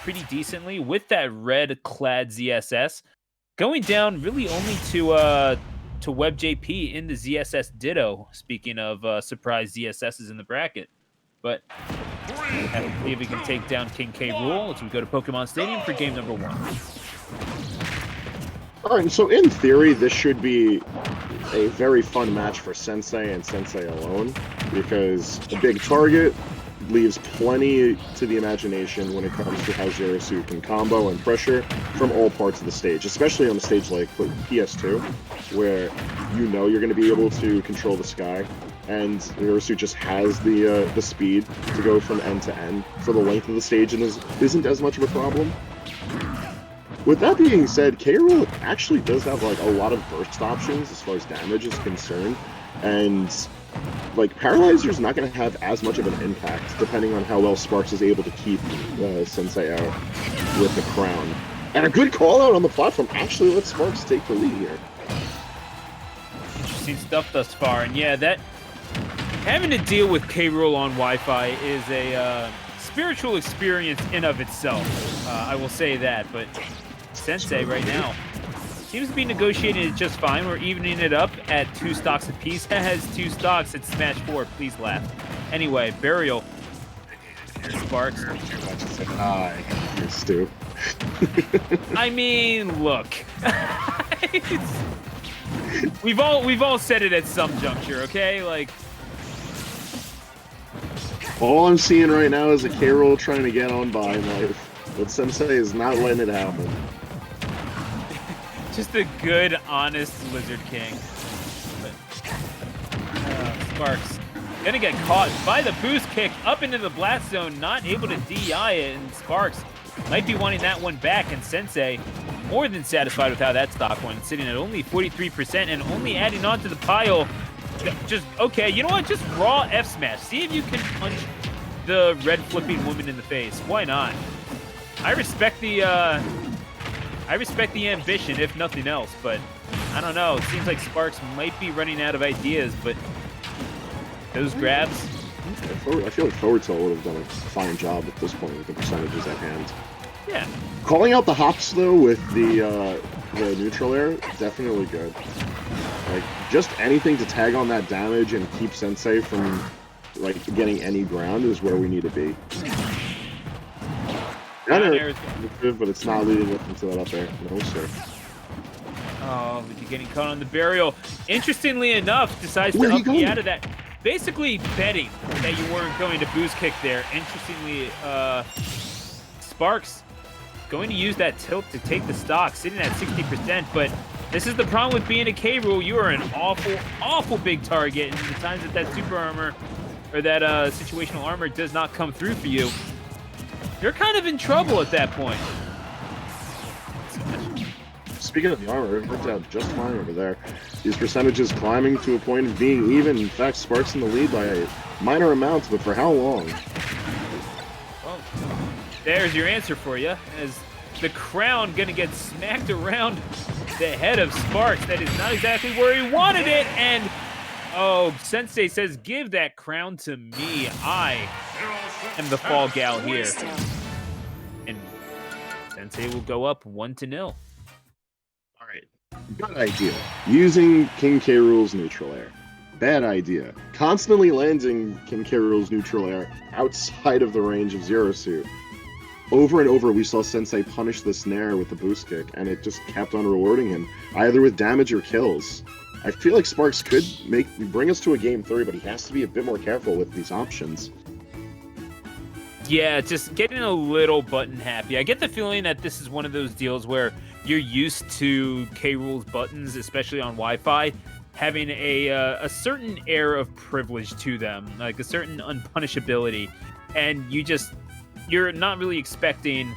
pretty decently with that red-clad ZSS, going down really only to WebJP in the ZSS Ditto. Speaking of surprise ZSSs in the bracket, but have to see if we can take down King K. Rool as we go to Pokemon Stadium for game number 1. All right, so in theory, this should be a very fun match for Sensei and Sensei alone, because a big target leaves plenty to the imagination when it comes to how Zerasu can combo and pressure from all parts of the stage, especially on a stage like PS2, where you know you're going to be able to control the sky, and Zerasu just has the speed to go from end to end for the length of the stage and isn't as much of a problem. With that being said, K. Rool actually does have like a lot of burst options as far as damage is concerned, and like Paralyzer's not going to have as much of an impact depending on how well Sparx is able to keep Sensei out with the crown. And a good call out on the platform actually lets Sparx take the lead here. Interesting stuff thus far, and yeah, that having to deal with K. Rool on Wi-Fi is a spiritual experience in of itself. I will say that, but Sensei right now seems to be negotiating it just fine. We're evening it up at 2 stocks apiece. Has 2 stocks at Smash 4. Please laugh. Anyway, Burial. Sparx. You're Stu. I mean, look. we've all said it at some juncture, okay? Like, all I'm seeing right now is a K. Rool trying to get on by in life, but Sensei is not letting it happen. just a good, honest Lizard King. But, Sparx gonna get caught by the boost kick up into the blast zone, not able to DI it, and Sparx might be wanting that one back, and Sensei more than satisfied with how that stock went, sitting at only 43% and only adding on to the pile. Just, okay, you know what? Just raw F smash. See if you can punch the red flipping woman in the face. Why not? I respect the ambition, if nothing else, but I don't know. It seems like Sparx might be running out of ideas, but those grabs. I feel like Forward Tilt would have done a fine job at this point with the percentages at hand. Yeah. Calling out the hops though with the neutral air, definitely good. Like, just anything to tag on that damage and keep Sensei from like getting any ground is where we need to be. But it's not leading up into that up air. No, sir. Oh, you're getting caught on the burial. Interestingly enough, decides to up me out of that. Basically betting that you weren't going to boost kick there. Interestingly, Sparx going to use that tilt to take the stock, sitting at 60%, but this is the problem with being a K. Rool. You are an awful, awful big target, and the times that super armor, or that situational armor does not come through for you, you're kind of in trouble at that point. Speaking of the armor, it worked out just fine over there. These percentages climbing to a point of being even. In fact, Sparx in the lead by a minor amount, but for how long? Well, there's your answer for you, as the crown gonna get smacked around the head of Sparx. That is not exactly where he wanted it, and oh, Sensei says, give that crown to me. I am the fall gal here. And Sensei will go up 1-0. Alright, good idea. Using King K. Rool's neutral air. Bad idea. Constantly landing King K. Rool's neutral air outside of the range of Zerasu. Over and over, we saw Sensei punish the snare with the boost kick, and it just kept on rewarding him, either with damage or kills. I feel like Sparx could bring us to a game 3, but he has to be a bit more careful with these options. Yeah, just getting a little button happy. I get the feeling that this is one of those deals where you're used to K. Rool's buttons, especially on Wi-Fi, having a certain air of privilege to them, like a certain unpunishability, and you're not really expecting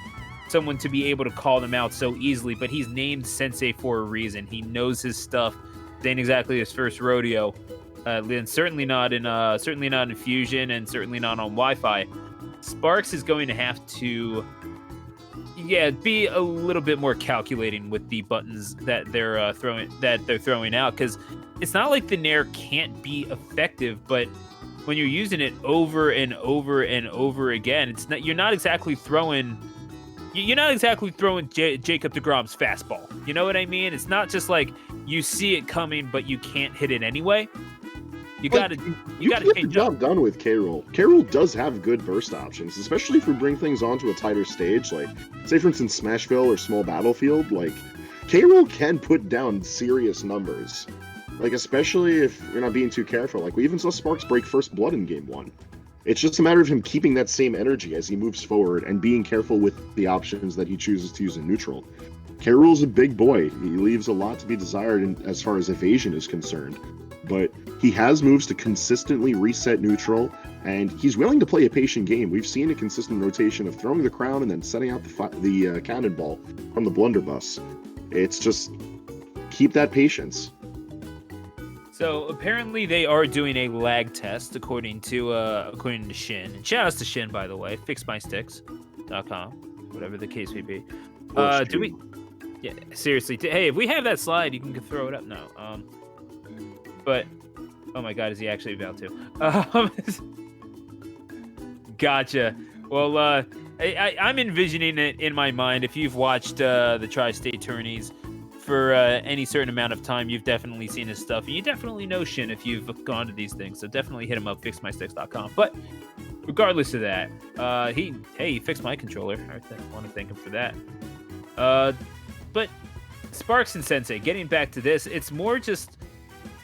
someone to be able to call them out so easily, but he's named Sensei for a reason. He knows his stuff. This ain't exactly his first rodeo. And certainly not in Fusion, and certainly not on Wi-Fi. Sparx is going to have to, be a little bit more calculating with the buttons that they're throwing out, because it's not like the Nair can't be effective, but when you're using it over and over and over again, you're not exactly throwing you're not exactly throwing Jacob deGrom's fastball. You know what I mean? It's not just like you see it coming, but you can't hit it anyway. You gotta get the job done with K-Rool. K-Rool does have good burst options, especially if we bring things onto a tighter stage, like say for instance Smashville or Small Battlefield. Like K-Rool can put down serious numbers, like especially if you're not being too careful. Like we even saw Sparx break first blood in Game 1. It's just a matter of him keeping that same energy as he moves forward and being careful with the options that he chooses to use in neutral. K-Rool's a big boy. He leaves a lot to be desired as far as evasion is concerned, but he has moves to consistently reset neutral, and he's willing to play a patient game. We've seen a consistent rotation of throwing the crown and then setting out the cannonball from the blunderbuss. It's just keep that patience. So apparently they are doing a lag test according to Shin. And shout outs to Shin, by the way. FixMySticks.com, whatever the case may be. Do we? Yeah, seriously. Hey, if we have that slide, you can throw it up now. But oh my God, is he actually about to? Gotcha. Well, I'm envisioning it in my mind. If you've watched the Tri-State tourneys for any certain amount of time, you've definitely seen his stuff. And you definitely know Shin if you've gone to these things. So definitely hit him up, fixmysticks.com. But regardless of that, he fixed my controller. I want to thank him for that. But Sparx and Sensei, getting back to this, it's more just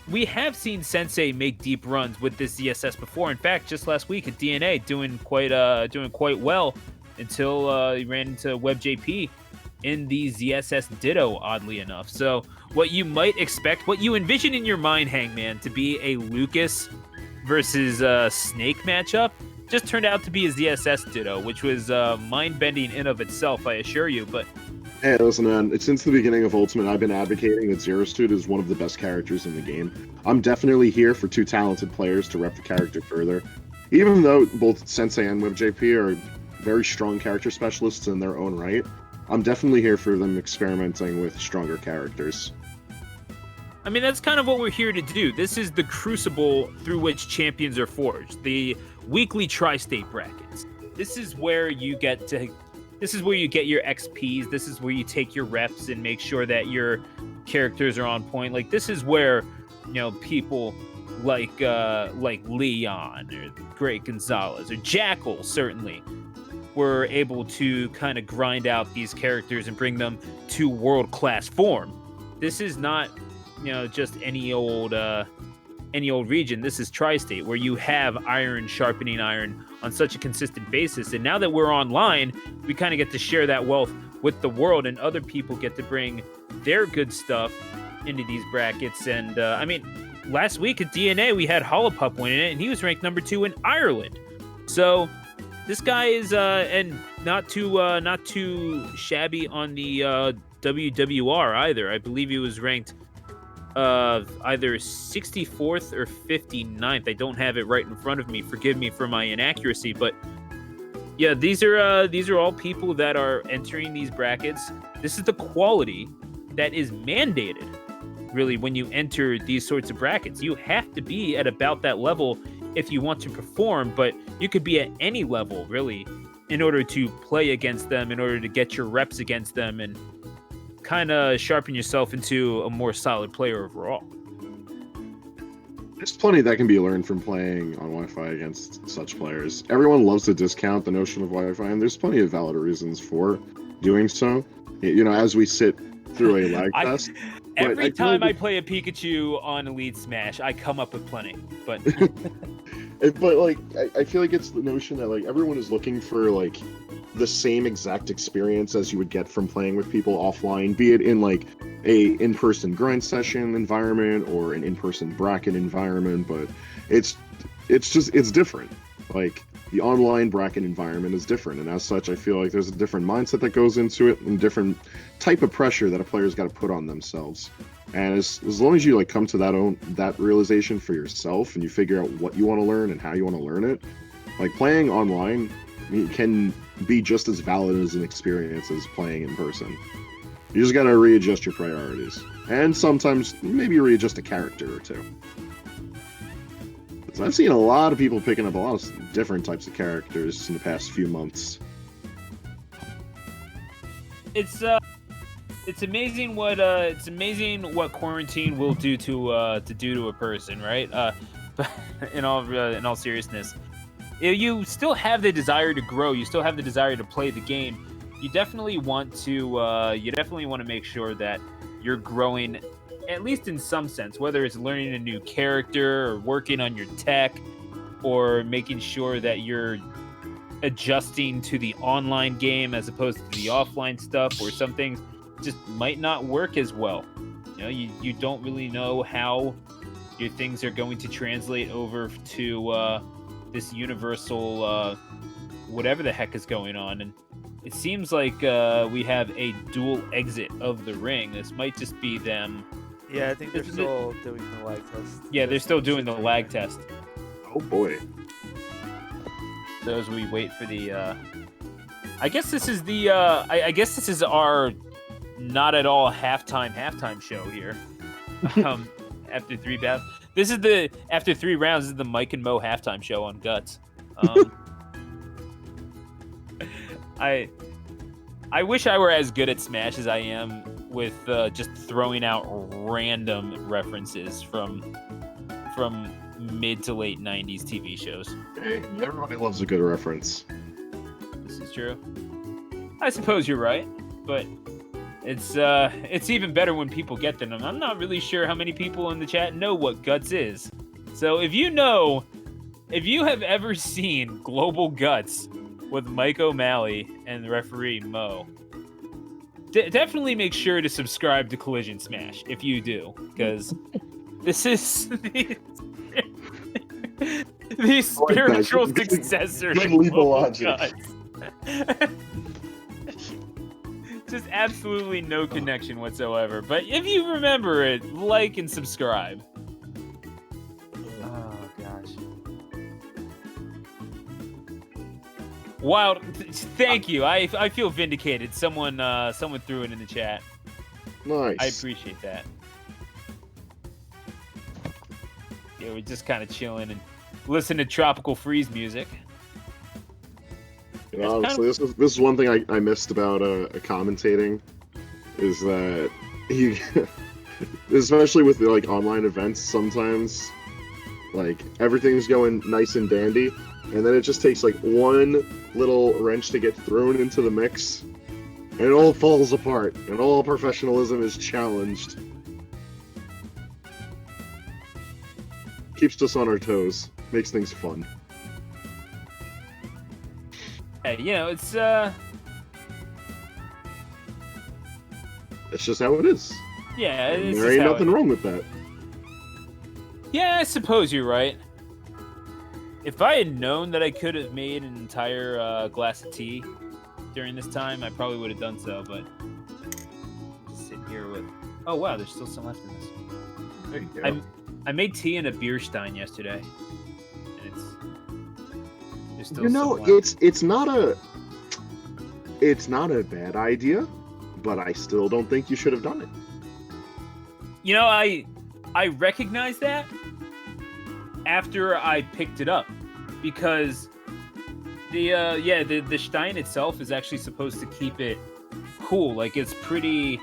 we have seen Sensei make deep runs with this ZSS before. In fact, just last week at DNA, doing quite well until he ran into WebJP in the ZSS Ditto, oddly enough. So what you might expect, what you envision in your mind, Hangman, to be a Lucas versus Snake matchup, just turned out to be a ZSS Ditto, which was mind-bending in of itself, I assure you. But hey, listen, man, since the beginning of Ultimate, I've been advocating that Zero Suit is one of the best characters in the game. I'm definitely here for two talented players to rep the character further. Even though both Sensei and WebJP are very strong character specialists in their own right, I'm definitely here for them experimenting with stronger characters. I mean, that's kind of what we're here to do. This is the crucible through which champions are forged, the weekly tri-state brackets. This is where you get your XPs. This is where you take your reps and make sure that your characters are on point. Like, this is where, people like Leon or Great Gonzalez or Jackal certainly were able to kind of grind out these characters and bring them to world-class form. This is not, just any old region. This is Tri-State, where you have iron sharpening iron on such a consistent basis. And now that we're online, we kind of get to share that wealth with the world, and other people get to bring their good stuff into these brackets. And I mean, last week at DNA, we had Holopup winning it, and he was ranked number 2 in Ireland. So this guy is and not too shabby on the WWR either. I believe he was ranked either 64th or 59th. I don't have it right in front of me. Forgive me for my inaccuracy, but yeah, these are all people that are entering these brackets. This is the quality that is mandated, really, when you enter these sorts of brackets. You have to be at about that level if you want to perform, but you could be at any level, really, in order to play against them, in order to get your reps against them, and kind of sharpen yourself into a more solid player overall. There's plenty that can be learned from playing on Wi-Fi against such players. Everyone loves to discount the notion of Wi-Fi, and there's plenty of valid reasons for doing so. As we sit through a lag test. Every time I play a Pikachu on Elite Smash, I come up with plenty. But but I feel like it's the notion that everyone is looking for the same exact experience as you would get from playing with people offline, be it in a in-person grind session environment or an in-person bracket environment. But it's different. The online bracket environment is different, and as such, I feel like there's a different mindset that goes into it and different type of pressure that a player's got to put on themselves. And as long as you come to that realization for yourself, and you figure out what you want to learn and how you want to learn it, playing online can be just as valid as an experience as playing in person. You just got to readjust your priorities, and sometimes maybe readjust a character or two. So I've seen a lot of people picking up a lot of different types of characters in the past few months. it's amazing what quarantine will do to a person, right? But in all seriousness, you still have the desire to grow. You still have the desire to play the game. You definitely want to make sure that you're growing, at least in some sense, whether it's learning a new character or working on your tech or making sure that you're adjusting to the online game as opposed to the offline stuff, or some things just might not work as well. You don't really know how your things are going to translate over to this universal whatever the heck is going on. And it seems like we have a dual exit of the ring. This might just be them. Yeah, I think they're still doing the lag test. Yeah, they're still doing the lag test. Oh boy. So as we wait for the, I guess this is the, I guess this is our not at all halftime show here. After three battles, after 3 rounds, this is the Mike and Mo halftime show on Guts. I wish I were as good at Smash as I am with just throwing out random references from mid to late 90s TV shows. Everybody loves a good reference. This is true. I suppose you're right, but it's even better when people get them. I'm not really sure how many people in the chat know what Guts is. So if you have ever seen Global Guts with Mike O'Malley and the referee Mo, definitely make sure to subscribe to Collision Smash if you do, because this is the spiritual successor to Global Guts. Just absolutely no connection whatsoever. But if you remember it, like and subscribe. Oh gosh. Wow, thank you. I feel vindicated. Someone threw it in the chat. Nice. I appreciate that. Yeah, we're just kind of chilling and listening to Tropical Freeze music. You know, honestly, this is one thing I missed about commentating, is that you, especially with like online events, sometimes like everything's going nice and dandy, and then it just takes like one little wrench to get thrown into the mix, and it all falls apart, and all professionalism is challenged. Keeps us on our toes, makes things fun. Hey, it's just how it is. Yeah, there ain't nothing wrong with that. Yeah, I suppose you're right. If I had known that I could have made an entire glass of tea during this time, I probably would have done so, but just sitting here with... Oh, wow, there's still some left in this. There you go. I made tea in a beer stein yesterday, and there's still some left. It's not a bad idea, but I still don't think you should have done it. I recognize that after I picked it up, because the stein itself is actually supposed to keep it cool. Like it's pretty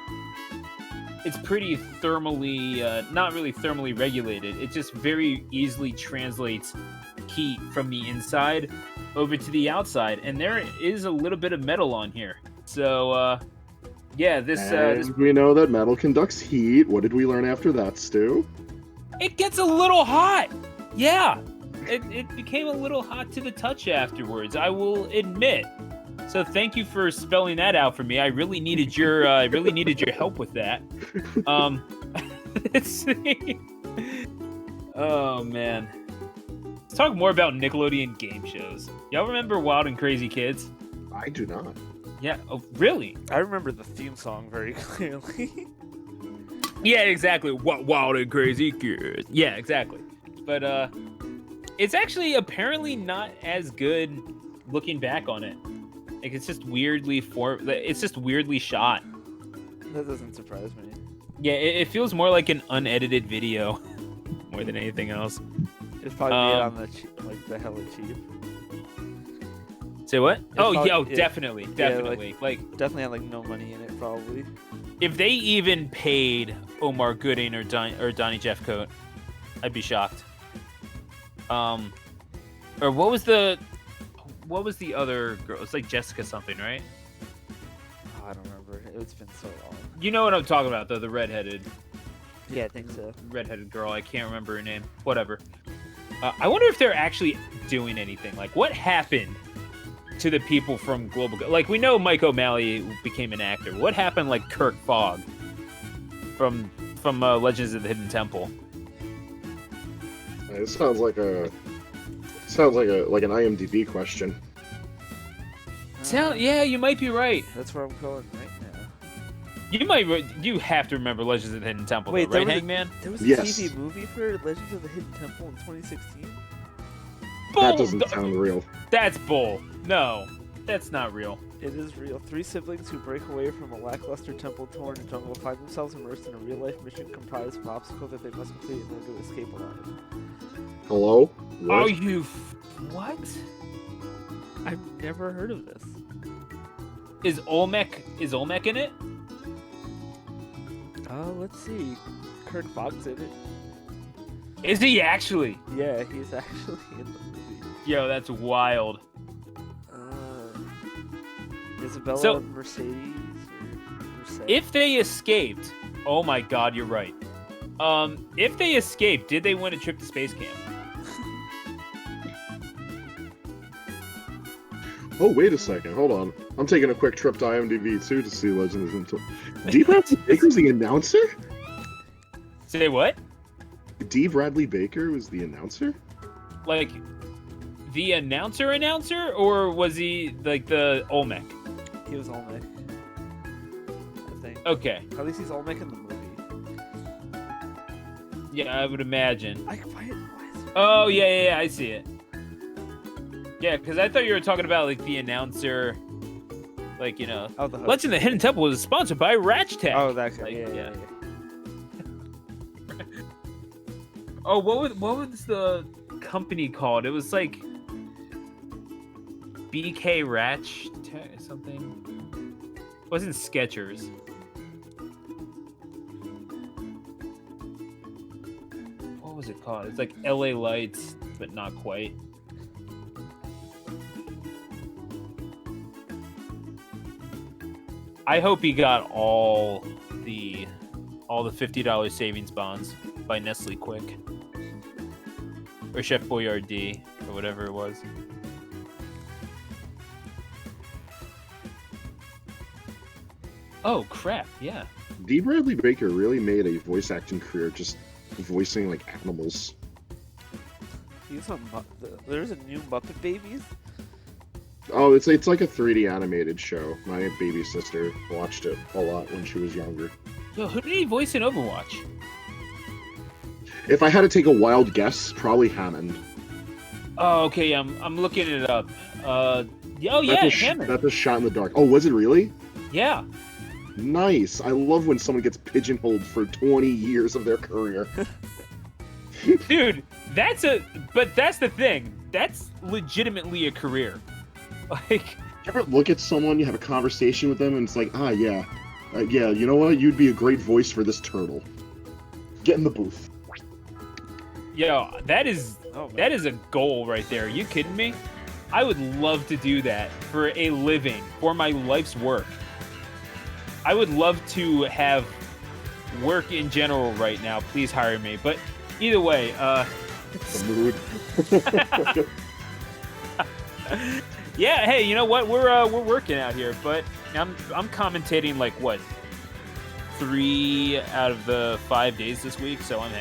thermally, not really thermally regulated. It just very easily translates heat from the inside over to the outside, and there is a little bit of metal on here. So this we know that metal conducts heat. What did we learn after that, Stu? It gets a little hot. Yeah, it became a little hot to the touch afterwards, I will admit. So thank you for spelling that out for me. I really needed your help with that. Let's see. Oh man. Let's talk more about Nickelodeon game shows. Y'all remember Wild and Crazy Kids? I do not. Yeah. Oh, really? I remember the theme song very clearly. Yeah, exactly. Wild and Crazy Kids. Yeah, exactly. But it's actually apparently not as good looking back on it. Like it's just weirdly shot. That doesn't surprise me. Yeah, it feels more like an unedited video more than anything else. It's probably made on the hella cheap. Say what? Oh, probably- yo, yeah. definitely, Yeah, like- definitely. Like, Definitely had like no money in it, probably. if they even paid Omar Gooding or Donnie Jeffcoat, I'd be shocked. Or what was the other girl? It's like Jessica something, right? Oh, I don't remember. It's been so long. You know what I'm talking about, though, the redheaded Yeah, I think so. girl. I can't remember her name. Whatever. I wonder if they're actually doing anything. Like, what happened to the people from Global? Like, we know Mike O'Malley became an actor. What happened, like Kirk Fogg from Legends of the Hidden Temple? It sounds like an IMDb question. Yeah, you might be right. That's where I'm going right now. You have to remember Legends of the Hidden Temple, Wait, though, there right, was a- Hangman? There was a Yes. TV movie for Legends of the Hidden Temple in 2016. Bull! That doesn't sound real. That's bull. No, that's not real. It is real. 3 siblings who break away from a lackluster temple-torn jungle find themselves immersed in a real-life mission comprised of obstacles that they must complete in order to escape alive. Hello? Oh, What? you... What? I've never heard of this. Is Olmec in it? Let's see. Kirk Fogg's in it. Is he actually? Yeah, he's actually in the movie. Yo, that's wild. Isabella So- Mercedes or Mercedes? If they escaped... Oh my god, you're right. If they escaped, did they win a trip to space camp? Oh, wait a second. Hold on. I'm taking a quick trip to IMDb too to see Legends of the D. Bradley Baker's the announcer? Say what? D. Bradley Baker was the announcer? Like, the announcer, or was he like the Olmec? He was Olmec. I think. Okay, At least he's Olmec in the movie. yeah, I would imagine. Why is Oh yeah, I see it. Yeah, because I thought you were talking about like the announcer, like, you know. Oh, the host. Legend of the Hidden Temple was sponsored by Ratchtech. Oh, that guy. Like, yeah. yeah. Oh, what was the company called? It was like BK Ratch something. It wasn't Skechers. What was it called? It's like LA Lights, but not quite. I hope he got all the $50 savings bonds by Nestle Quick or Chef Boyardee or whatever it was. Oh crap! Yeah. D. Bradley Baker really made a voice acting career just voicing like animals. He's on. There's a new Muppet Babies. Oh, it's like a 3D animated show. My baby sister watched it a lot when she was younger. Yo, who did he voice in Overwatch? If I had to take a wild guess, probably Hammond. Oh, okay. I'm looking it up. Oh yeah, Hammond. That's a shot in the dark. Oh, was it really? Yeah. Nice. I love when someone gets pigeonholed for 20 years of their career. Dude, that's the thing. That's legitimately a career. Like, You ever look at someone, you have a conversation with them, and it's like, yeah, you know what? You'd be a great voice for this turtle. Get in the booth. yo, that is Oh, man. that is a goal right there. Are you kidding me? I would love to do that for a living, for my life's work. I would love to have work in general right now. Please hire me. But either way, The mood. yeah. Hey, you know what? We're working out here, but I'm commentating like what 3 out of the 5 days this week, so I'm happy.